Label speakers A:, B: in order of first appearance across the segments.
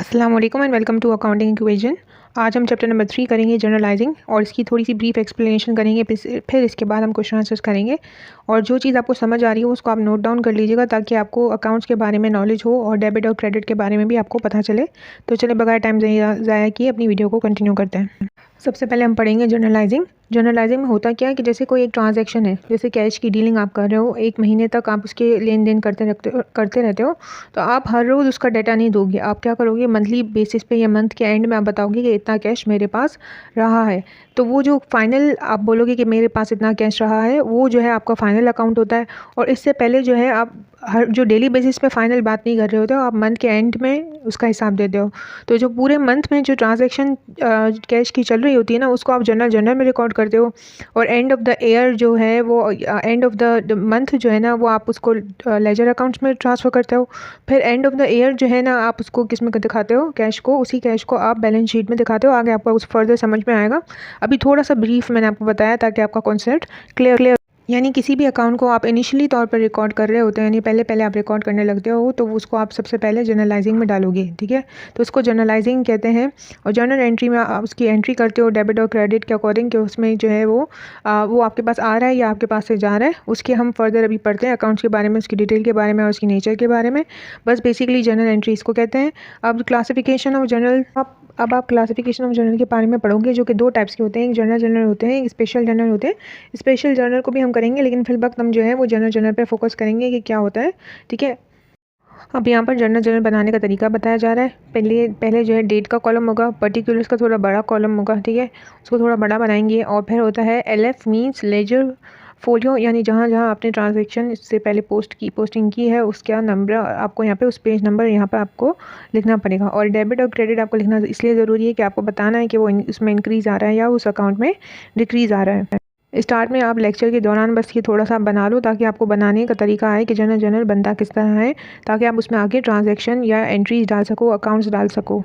A: अस्सलाम वालेकुम and welcome to accounting equation. आज हम चैप्टर नंबर 3 करेंगे जनरलाइजिंग और इसकी थोड़ी सी ब्रीफ एक्सप्लेनेशन करेंगे। फिर इसके बाद हम क्वेश्चन आंसर्स करेंगे और जो चीज़ आपको समझ आ रही हो उसको आप नोट डाउन कर लीजिएगा ताकि आपको अकाउंट्स के बारे में नॉलेज हो और डेबिट और क्रेडिट के बारे में भी आपको पता चले। तो चले बगैर टाइम ज़ाया किए अपनी वीडियो को कंटिन्यू करते हैं। सबसे पहले हम पढ़ेंगे जनरलाइजिंग। जनरलाइजिंग में होता क्या है कि जैसे कोई एक ट्रांजैक्शन है, जैसे कैश की डीलिंग आप कर रहे हो, एक महीने तक आप उसके लेन देन करते रहते हो, तो आप हर रोज़ उसका डाटा नहीं दोगे। आप क्या करोगे, मंथली बेसिस पे या मंथ के एंड में आप बताओगे कि इतना कैश मेरे पास रहा है। तो वो जो फाइनल आप बोलोगे कि मेरे पास इतना कैश रहा है, वो जो है आपका फाइनल अकाउंट होता है। और इससे पहले जो है आप हर जो डेली बेसिस पे फाइनल बात नहीं कर रहे होते हो, आप मंथ के एंड में उसका हिसाब देते हो। तो जो पूरे मंथ में जो ट्रांजैक्शन कैश की चल रही होती है ना, उसको आप जर्नल में रिकॉर्ड करते हो। और एंड ऑफ द ईयर जो है वो एंड ऑफ द मंथ जो है ना, वो आप उसको लेजर अकाउंट्स में ट्रांसफ़र करते हो। फिर एंड ऑफ द ईयर जो है ना, आप उसको किस में दिखाते हो, कैश को, उसी कैश को आप बैलेंस शीट में दिखाते हो। आगे आपको उस फर्दर समझ में आएगा। अभी थोड़ा सा ब्रीफ मैंने आपको बताया ताकि आपका कॉन्सेप्ट क्लियर। यानी किसी भी अकाउंट को आप इनिशियली तौर पर रिकॉर्ड कर रहे होते हैं, यानी पहले आप रिकॉर्ड करने लगते हो, तो उसको आप सबसे पहले जर्नलाइजिंग में डालोगे। ठीक है, तो उसको जर्नलाइजिंग कहते हैं। और जर्नल एंट्री में आप उसकी एंट्री करते हो डेबिट और क्रेडिट के अकॉर्डिंग, कि उसमें जो है वो आपके पास आ रहा है या आपके पास से जा रहा है। उसके हम फर्दर अभी पढ़ते हैं अकाउंट्स के बारे में, उसकी डिटेल के बारे में और उसकी नेचर के बारे में। बस बेसिकली जर्नल एंट्री इसको कहते हैं। अब क्लासिफिकेशन ऑफ जर्नल, अब आप क्लासिफिकेशन ऑफ जर्नल के बारे में पढ़ोगे, जो कि दो टाइप्स के होते हैं। एक जर्नल होते हैं, एक स्पेशल जर्नल होते हैं। स्पेशल जर्नल को भी हम करेंगे, लेकिन फिल वक्त हम जो है वो जर्नल पे फोकस करेंगे कि क्या होता है। ठीक है, अब यहाँ पर जर्नल बनाने का तरीका बताया जा रहा है। पहले जो है डेट का कॉलम होगा, पर्टिकुलर्स का थोड़ा बड़ा कॉलम होगा। ठीक है, उसको थोड़ा बड़ा बनाएंगे। और फिर होता है LF मीन्स लेजर फोलियो, यानी जहाँ जहाँ आपने ट्रांजैक्शन इससे पहले पोस्टिंग की है उसका नंबर आपको यहाँ पे, उस पेज नंबर यहाँ पे आपको लिखना पड़ेगा। और डेबिट और क्रेडिट आपको लिखना इसलिए ज़रूरी है कि आपको बताना है कि वो उसमें इंक्रीज़ आ रहा है या उस अकाउंट में डिक्रीज़ आ रहा है। स्टार्ट में आप लेक्चर के दौरान बस ये थोड़ा सा बना लो ताकि आपको बनाने का तरीका आए कि जर्नल बनता किस तरह है, ताकि आप उसमें आगे ट्रांजैक्शन या एंट्रीज डाल सको, अकाउंट्स डाल सको।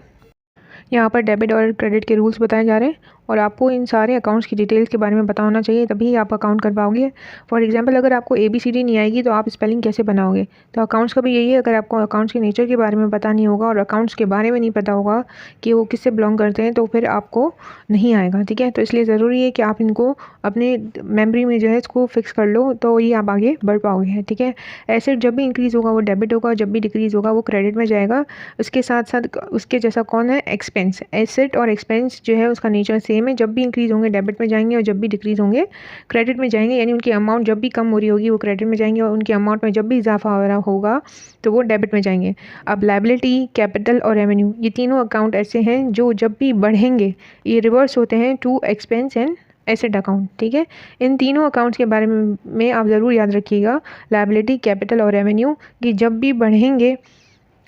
A: यहाँ पर डेबिट और क्रेडिट के रूल्स बताए जा रहे हैं और आपको इन सारे अकाउंट्स की डिटेल्स के बारे में पता होना चाहिए, तभी आप अकाउंट कर पाओगे। फॉर एग्जांपल, अगर आपको ABCD नहीं आएगी तो आप स्पेलिंग कैसे बनाओगे। तो अकाउंट्स का भी यही है, अगर आपको अकाउंट्स के नेचर के बारे में पता नहीं होगा और अकाउंट्स के बारे में नहीं पता होगा कि वो किससे बिलोंग करते हैं, तो फिर आपको नहीं आएगा। ठीक है, तो इसलिए ज़रूरी है कि आप इनको अपने मेमोरी में जो है इसको फिक्स कर लो, तो ये आप आगे बढ़ पाओगे। ठीक है, एसेट जब भी इंक्रीज़ होगा वो डेबिट होगा, जब भी डिक्रीज़ होगा वो क्रेडिट में जाएगा। उसके साथ साथ उसके जैसा कौन है, एक्सपेंस। एसेट और एक्सपेंस जो है उसका नेचर सेम है, जब भी इंक्रीज़ होंगे डेबिट में जाएंगे और जब भी डिक्रीज़ होंगे क्रेडिट में जाएंगे। यानी उनकी अमाउंट जब भी कम हो रही होगी वो क्रेडिट में जाएंगे और उनकी अमाउंट में जब भी इजाफा हो रहा होगा तो वो डेबिट में जाएंगे। अब लायबिलिटी, कैपिटल और रेवेन्यू, ये तीनों अकाउंट ऐसे हैं जो जब भी बढ़ेंगे ये रिवर्स होते हैं to expense and asset account. ठीक है, इन तीनों अकाउंट्स के बारे में आप ज़रूर याद रखिएगा, लायबिलिटी, कैपिटल और रेवेन्यू, कि जब भी बढ़ेंगे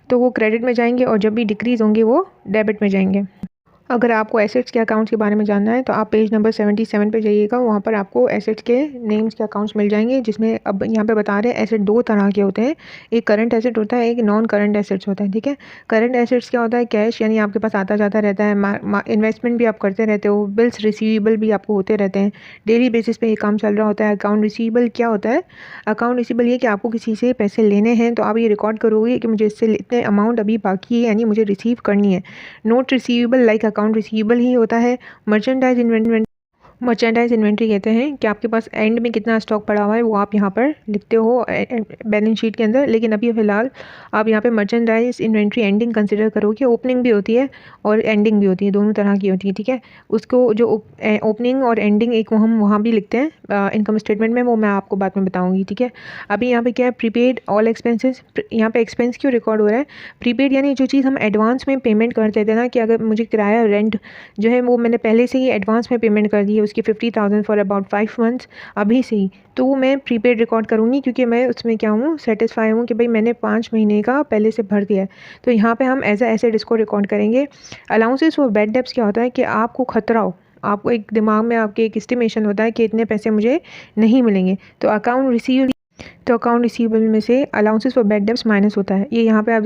A: तो वो क्रेडिट में जाएंगे और जब भी डिक्रीज़ होंगे वो डेबिट में जाएंगे। अगर आपको एसेट्स के अकाउंट्स के बारे में जानना है तो आप पेज नंबर 77 पे जाइएगा, वहाँ पर आपको एसेट्स के नेम्स के अकाउंट्स मिल जाएंगे, जिसमें अब यहाँ पे बता रहे हैं एसेट दो तरह के होते हैं। एक करंट एसेट होता है, एक नॉन करंट एसेट्स होता है। ठीक है, करंट एसेट्स क्या होता है, कैश, यानी आपके पास आता जाता रहता है, इन्वेस्टमेंट भी आप करते रहते हो, बिल्स रिसीवेबल भी आपको होते रहते हैं, डेली बेसिस पे ये काम चल रहा होता है। अकाउंट रिसीवेबल क्या होता है, अकाउंट रिसीवेबल ये कि आपको किसी से पैसे लेने हैं तो आप ये रिकॉर्ड करोगे कि मुझे इससे इतने अमाउंट अभी बाकी है, यानी मुझे रिसीव करनी है। Note receivable like account receivable ही होता है। मर्चेंडाइज इन्वेंट्री कहते हैं कि आपके पास एंड में कितना स्टॉक पड़ा हुआ है वो आप यहाँ पर लिखते हो बैलेंस शीट के अंदर, लेकिन अभी फ़िलहाल आप यहाँ पे मर्चेंडाइज इन्वेंट्री एंडिंग कंसिडर करोगे। ओपनिंग भी होती है और एंडिंग भी होती है, दोनों तरह की होती है। ठीक है, उसको जो ओपनिंग और एंडिंग एक हम वहाँ भी लिखते हैं इनकम स्टेटमेंट में, वो मैं आपको बाद में बताऊँगी। ठीक है, अभी यहाँ पे क्या है, प्रीपेड ऑल एक्सपेंसेस। यहाँ पे एक्सपेंस क्यों रिकॉर्ड हो रहा है, प्रीपेड यानी जो चीज़ हम एडवांस में पेमेंट करते थे ना, कि अगर मुझे किराया रेंट जो है वो मैंने पहले से ही एडवांस में पेमेंट कर दी है, उसकी 50,000 फॉर अबाउट 5 मंथ्स अभी से ही, तो वो मैं प्रीपेड रिकॉर्ड करूँगी, क्योंकि मैं उसमें क्या हूँ, सेटिस्फाई हूँ कि भाई मैंने 5 महीने का पहले से भर दिया है। तो यहाँ पे हम एज अ एसेट इसको रिकॉर्ड करेंगे। अलाउंसेस फॉर बैड डेब्ट्स क्या होता है कि आपको खतरा हो, आपको एक दिमाग में आपके एक एस्टिमेशन होता है कि इतने पैसे मुझे नहीं मिलेंगे, तो अकाउंट रिसीव तो अकाउंट रिसीवेबल में से allowances for bad debts minus होता है। ये यहाँ पे आप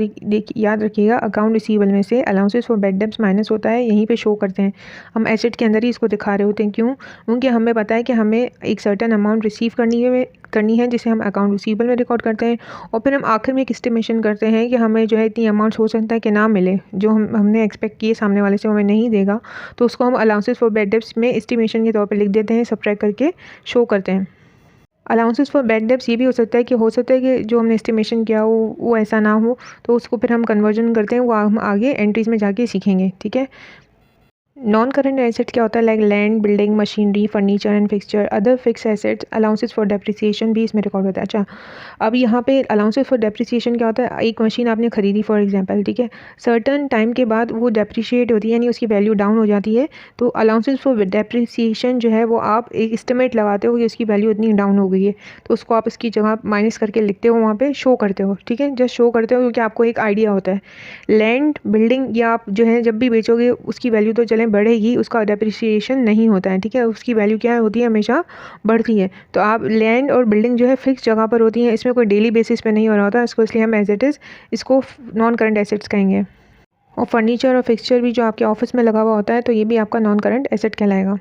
A: याद रखिएगा, अकाउंट रिसीवेबल में से allowances for bad debts minus होता है, यहीं पे शो करते हैं। हम एसेट के अंदर ही इसको दिखा रहे होते हैं। क्यों? क्योंकि हमें पता है कि हमें एक सर्टेन अमाउंट रिसीव करनी है जिसे हम अकाउंट रिसीवेबल में रिकॉर्ड करते हैं, और फिर हम आखिर में एक एस्टिमेशन करते हैं कि हमें जो है इतनी अमाउंट हो सकता है कि ना मिले, जो हमने एक्सपेक्ट किए सामने वाले से हमें नहीं देगा, तो उसको हम अलाउंसेस फॉर बैड डेब्ट्स में एस्टिमेशन के तौर पर लिख देते हैं, सबट्रैक्ट करके शो करते हैं। अलाउंसेस फॉर बैड डेब्ट्स ये भी हो सकता है कि जो हमने एस्टिमेशन किया वो ऐसा ना हो, तो उसको फिर हम कन्वर्जन करते हैं, वो हम आगे एंट्रीज में जाके सीखेंगे। ठीक है। नॉन करंट एसेट क्या होता है? Like land, building, machinery, furniture and fixture, other fix assets, allowances for depreciation भी इसमें रिकॉर्ड होता है। अच्छा, अब यहाँ पे अलाउंसेस फॉर डेप्रिसिएशन क्या होता है? एक मशीन आपने खरीदी फॉर एग्जांपल, ठीक है, सर्टन टाइम के बाद वो डेप्रिशिएट होती है, यानी उसकी वैल्यू डाउन हो जाती है, तो अलाउंसेस फॉर डेप्रिसिएशन जो है वो आप एक एस्टिमेट लगाते हो कि उसकी वैल्यू इतनी डाउन हो गई है, तो उसको आप इसकी जगह माइनस करके लिखते हो, वहाँ पर शो करते हो। ठीक है, जस्ट शो करते हो क्योंकि आपको एक आइडिया होता है। लैंड, बिल्डिंग या आप जो है जब भी बेचोगे उसकी वैल्यू तो चलें बढ़ेगी, उसका डेप्रिसिएशन नहीं होता है। ठीक है, उसकी वैल्यू क्या होती है? हमेशा बढ़ती है। तो आप लैंड और बिल्डिंग जो है फिक्स जगह पर होती हैं, इसमें कोई डेली बेसिस पे नहीं हो रहा होता, इसको इसलिए हम एज इट इज़ इसको नॉन करंट एसेट्स कहेंगे। और फर्नीचर और फिक्सचर भी जो आपके ऑफिस में लगा हुआ होता है, तो ये भी आपका नॉन करंट एसेट कहलाएगा।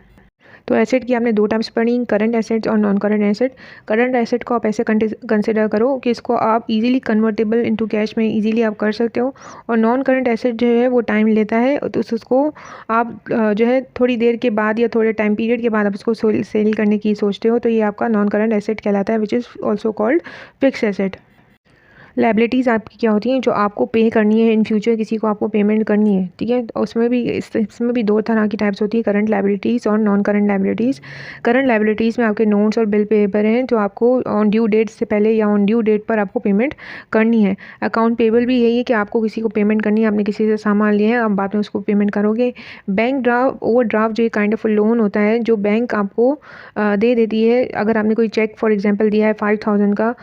A: तो एसेट की आपने दो टाइप्स पढ़ी, करंट एसेट्स और non current asset. Current asset को आप ऐसे कंसिडर करो कि इसको आप इजीली कन्वर्टेबल इनटू कैश में इजीली आप कर सकते हो, और नॉन करंट एसेट जो है वो टाइम लेता है, तो उसको आप जो है थोड़ी देर के बाद या थोड़े टाइम पीरियड के बाद आप उसको सेल करने की सोचते हो, तो ये आपका नॉन करंट एसेट कहलाता है, which is also called fix asset. Liabilities आपकी क्या होती हैं? जो आपको पे करनी है इन फ्यूचर, किसी को आपको पेमेंट करनी है। ठीक है, उसमें भी इसमें भी दो तरह की टाइप्स होती है, करंट लाइबिलिटीज़ और non current liabilities. Current liabilities में आपके नोट्स और बिल पेपर हैं जो आपको ऑन ड्यू डेट से पहले या ऑन ड्यू डेट पर आपको पेमेंट करनी है। अकाउंट पेबल भी यही है कि आपको किसी को पेमेंट करनी है, आपने किसी से सामान लिए हैं, आप बाद में उसको पेमेंट करोगे। बैंक ड्राफ्ट, ओवर ड्राफ्ट जो काइंड ऑफ लोन होता है जो बैंक आपको दे देती है। अगर आपने कोई चेक फॉर एग्जांपल दिया है 5000 का,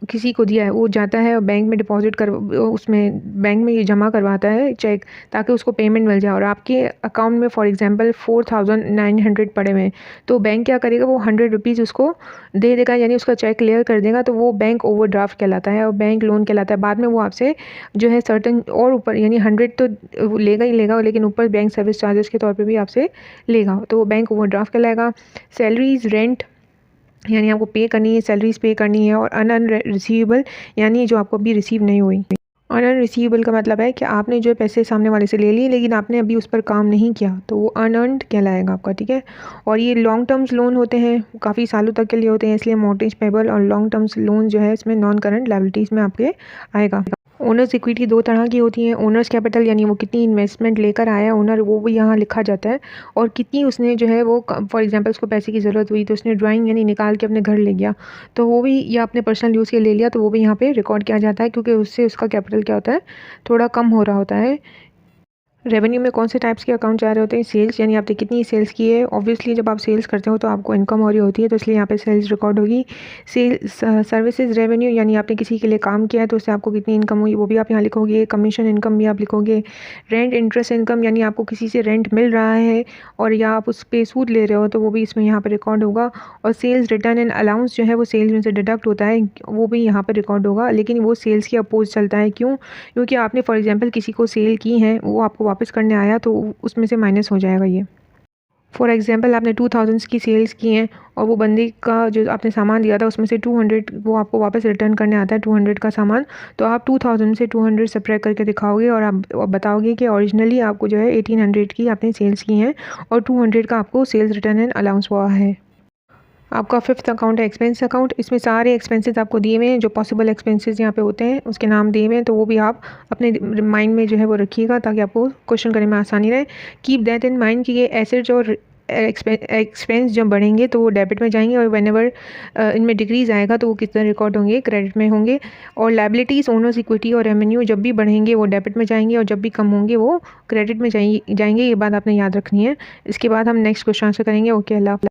A: किसी को दिया है, वो जाता है और बैंक में डिपॉजिट कर उसमें बैंक में ये जमा करवाता है चेक, ताकि उसको पेमेंट मिल जाए, और आपके अकाउंट में फॉर एग्जांपल 4900 पड़े हुए हैं, तो बैंक क्या करेगा? वो 100 रुपीज़ उसको दे देगा, यानी उसका चेक क्लियर कर देगा, तो वो बैंक ओवरड्राफ्ट कहलाता है और बैंक लोन कहलाता है। बाद में वो आपसे जो है सर्टन और ऊपर, यानी 100 तो लेगा ही लेगा, लेकिन ऊपर बैंक सर्विस चार्जेस के तौर पर भी आपसे लेगा, तो वो बैंक ओवरड्राफ्ट कहलाएगा। सैलरीज, रेंट, यानी आपको पे करनी है, सैलरीज पे करनी है, और अनअर्न रिसीवेबल, यानी जो आपको अभी रिसीव नहीं हुई। अनअर्न रिसीवेबल का मतलब है कि आपने जो पैसे सामने वाले से ले लिए लेकिन आपने अभी उस पर काम नहीं किया, तो वो अनअर्न्ड कहलाएगा आपका। ठीक है, और ये लॉन्ग टर्म्स लोन होते हैं, काफ़ी सालों तक के लिए होते हैं, इसलिए मॉर्टगेज पेबल और लॉन्ग टर्म्स लोन जो है इसमें नॉन करंट लायबिलिटीज़ में आपके आएगा। ओनर्स इक्विटी दो तरह की होती है। ओनर्स कैपिटल, यानी वो कितनी इन्वेस्टमेंट लेकर आया ओनर, वो भी यहाँ लिखा जाता है, और कितनी उसने जो है वो फॉर एग्जांपल उसको पैसे की ज़रूरत हुई तो उसने ड्राइंग यानी निकाल के अपने घर ले गया, तो वो भी, या अपने पर्सनल यूज़ के ले लिया, तो वो भी यहाँ पे रिकॉर्ड किया जाता है, क्योंकि उससे उसका कैपिटल क्या होता है? थोड़ा कम हो रहा होता है। रेवेन्यू में कौन से टाइप्स के अकाउंट जा रहे होते हैं? सेल्स, यानी आपने कितनी सेल्स की है। ऑब्वियसली जब आप सेल्स करते हो तो आपको इनकम हो रही होती है, तो इसलिए यहाँ पे सेल्स रिकॉर्ड होगी। सर्विसेज रेवेन्यू, यानी आपने किसी के लिए काम किया है तो उससे आपको कितनी इनकम हुई, वो भी आप यहाँ लिखोगे। कमीशन इनकम भी आप लिखोगे। रेंट इंटरेस्ट इनकम, यानी आपको किसी से रेंट मिल रहा है और या आप उस पर सूद ले रहे हो, तो वो भी इसमें यहाँ पर रिकॉर्ड होगा। और सेल्स रिटर्न एंड अलाउंस जो है वो सेल्स में से डिडक्ट होता है, वो भी यहाँ पर रिकॉर्ड होगा, लेकिन वो सेल्स के अपोज चलता है। क्यों? क्योंकि आपने फॉर एग्जाम्पल किसी को सेल की है, वो आपको वापस करने आया, तो उसमें से माइनस हो जाएगा ये। फॉर एग्जांपल आपने 2000 की सेल्स की हैं और वो बंदे का जो आपने सामान दिया था उसमें से 200 वो आपको वापस रिटर्न करने आता है, 200 का सामान, तो आप 2000 से 200 सब्ट्रैक्ट करके दिखाओगे और आप बताओगे कि ओरिजिनली आपको जो है 1800 की आपने सेल्स की हैं और 200 का आपको सेल्स रिटर्न एंड अलाउंस हुआ है। आपका फिफ्थ अकाउंट है एक्सपेंस अकाउंट। इसमें सारे एक्सपेंसेस आपको दिए हुए हैं, जो पॉसिबल एक्सपेंसेस यहाँ पे होते हैं उसके नाम दिए हुए हैं, तो वो भी आप अपने माइंड में जो है वो रखिएगा ताकि आपको क्वेश्चन करने में आसानी रहे। कीप दैट इन माइंड कि ये एसेट्स और एक्सपेंस जब बढ़ेंगे तो वो डेबिट में जाएंगे, और वेन एवर इनमें डिक्रीज आएगा तो वो कितने रिकॉर्ड होंगे? क्रेडिट में होंगे। और लायबिलिटीज़, ओनर्स इक्विटी और रेवेन्यू जब भी बढ़ेंगे वो डेबिट में जाएंगे, और जब भी कम होंगे वो क्रेडिट में जाएंगे। ये बात आपने याद रखनी है। इसके बाद हम नेक्स्ट क्वेश्चन आंसर करेंगे। ओके, अल्लाह हाफ़िज़।